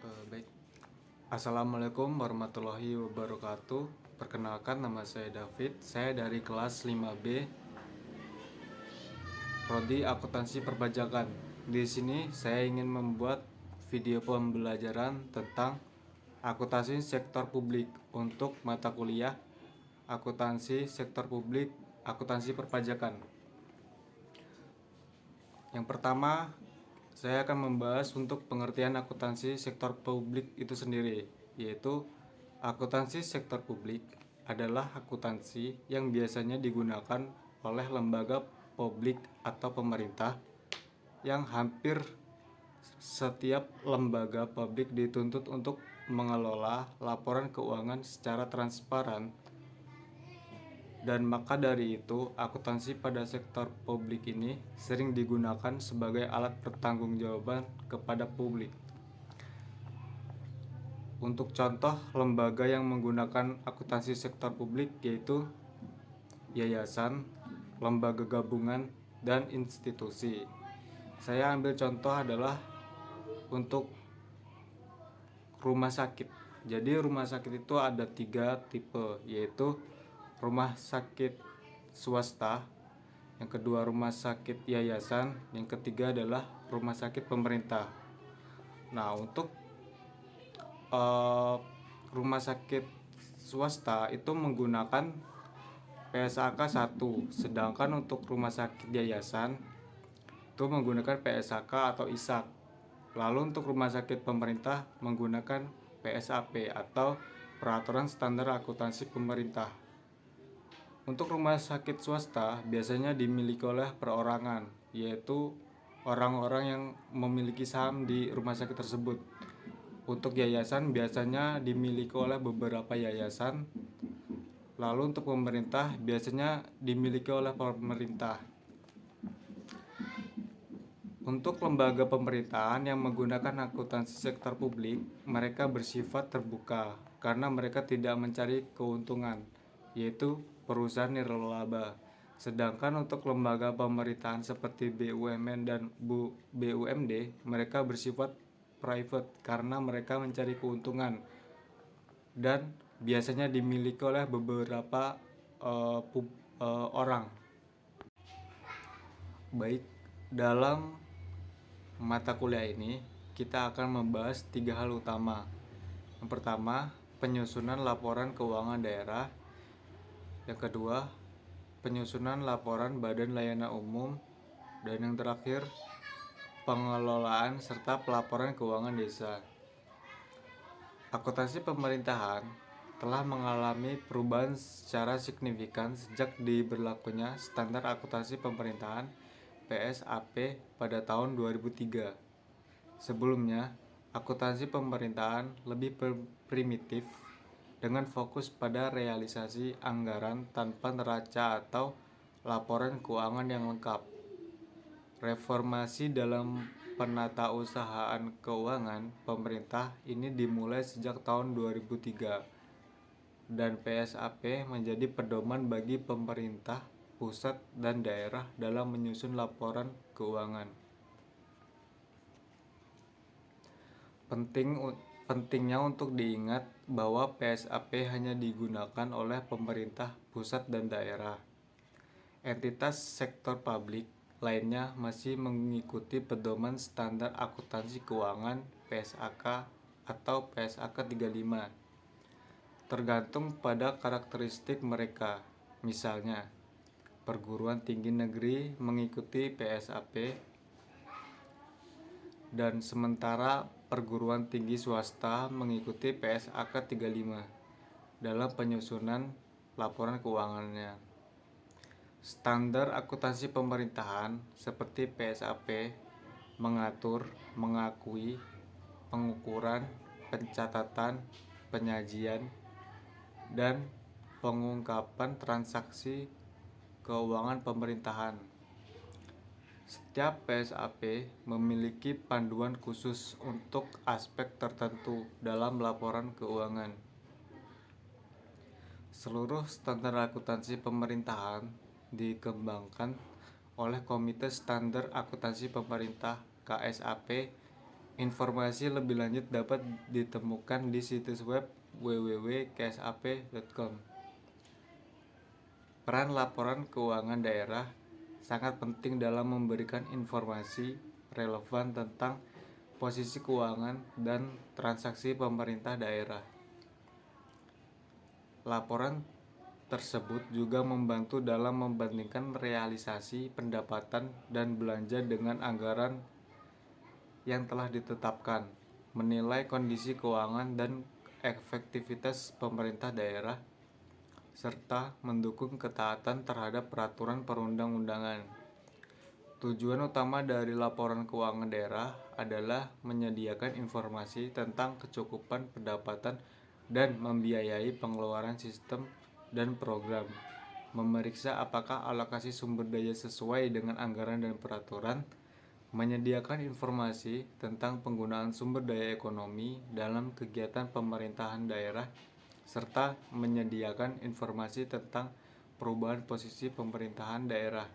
Baik. Assalamualaikum warahmatullahi wabarakatuh. Perkenalkan, nama saya David. Saya dari kelas 5B Prodi Akuntansi Perpajakan. Di sini saya ingin membuat video pembelajaran tentang akuntansi sektor publik untuk mata kuliah akuntansi sektor publik, akuntansi perpajakan. Yang pertama, saya akan membahas untuk pengertian akuntansi sektor publik itu sendiri, yaitu akuntansi sektor publik adalah akuntansi yang biasanya digunakan oleh lembaga publik atau pemerintah, yang hampir setiap lembaga publik dituntut untuk mengelola laporan keuangan secara transparan. Dan maka dari itu, akuntansi pada sektor publik ini sering digunakan sebagai alat pertanggungjawaban kepada publik. Untuk contoh lembaga yang menggunakan akuntansi sektor publik yaitu yayasan, lembaga gabungan, dan institusi. Saya ambil contoh adalah untuk rumah sakit. Jadi rumah sakit itu ada 3 tipe, yaitu rumah sakit swasta, yang kedua rumah sakit yayasan, yang ketiga adalah rumah sakit pemerintah. Nah, untuk rumah sakit swasta itu menggunakan PSAK 1, sedangkan untuk rumah sakit yayasan itu menggunakan PSAK atau ISAK. Lalu untuk rumah sakit pemerintah menggunakan PSAP atau Peraturan Standar Akuntansi Pemerintah. Untuk rumah sakit swasta biasanya dimiliki oleh perorangan, yaitu orang-orang yang memiliki saham di rumah sakit tersebut. Untuk yayasan biasanya dimiliki oleh beberapa yayasan. Lalu untuk pemerintah biasanya dimiliki oleh pemerintah. Untuk lembaga pemerintahan yang menggunakan akuntansi sektor publik, mereka bersifat terbuka karena mereka tidak mencari keuntungan, yaitu perusahaan nirlaba. Sedangkan untuk lembaga pemerintahan seperti BUMN dan BUMD, mereka bersifat private karena mereka mencari keuntungan dan biasanya dimiliki oleh beberapa orang. Baik, dalam mata kuliah ini kita akan membahas 3 hal utama. Yang pertama, penyusunan laporan keuangan daerah. Yang kedua, penyusunan laporan Badan Layanan Umum. Dan yang terakhir, pengelolaan serta pelaporan keuangan desa. Akuntansi pemerintahan telah mengalami perubahan secara signifikan sejak diberlakunya Standar Akuntansi Pemerintahan PSAP pada tahun 2003. Sebelumnya, akuntansi pemerintahan lebih primitif dengan fokus pada realisasi anggaran tanpa neraca atau laporan keuangan yang lengkap. Reformasi dalam penatausahaan keuangan pemerintah ini dimulai sejak tahun 2003 dan PSAP menjadi pedoman bagi pemerintah pusat dan daerah dalam menyusun laporan keuangan. Pentingnya untuk diingat bahwa PSAP hanya digunakan oleh pemerintah pusat dan daerah. Entitas sektor publik lainnya masih mengikuti pedoman standar akuntansi keuangan PSAK atau PSAK 35, tergantung pada karakteristik mereka. Misalnya, perguruan tinggi negeri mengikuti PSAP dan sementara perguruan tinggi swasta mengikuti PSAK 35 dalam penyusunan laporan keuangannya. Standar akuntansi pemerintahan seperti PSAP mengatur, mengakui, pengukuran, pencatatan, penyajian, dan pengungkapan transaksi keuangan pemerintahan. Setiap PSAP memiliki panduan khusus untuk aspek tertentu dalam laporan keuangan. Seluruh standar akuntansi pemerintahan dikembangkan oleh Komite Standar Akuntansi Pemerintah (KSAP) Informasi lebih lanjut dapat ditemukan di situs web www.ksap.com. Peran laporan keuangan daerah sangat penting dalam memberikan informasi relevan tentang posisi keuangan dan transaksi pemerintah daerah. Laporan tersebut juga membantu dalam membandingkan realisasi pendapatan dan belanja dengan anggaran yang telah ditetapkan, menilai kondisi keuangan dan efektivitas pemerintah daerah, serta mendukung ketaatan terhadap peraturan perundang-undangan. Tujuan utama dari laporan keuangan daerah adalah menyediakan informasi tentang kecukupan pendapatan dan membiayai pengeluaran sistem dan program, memeriksa apakah alokasi sumber daya sesuai dengan anggaran dan peraturan, menyediakan informasi tentang penggunaan sumber daya ekonomi dalam kegiatan pemerintahan daerah, serta menyediakan informasi tentang perubahan posisi pemerintahan daerah.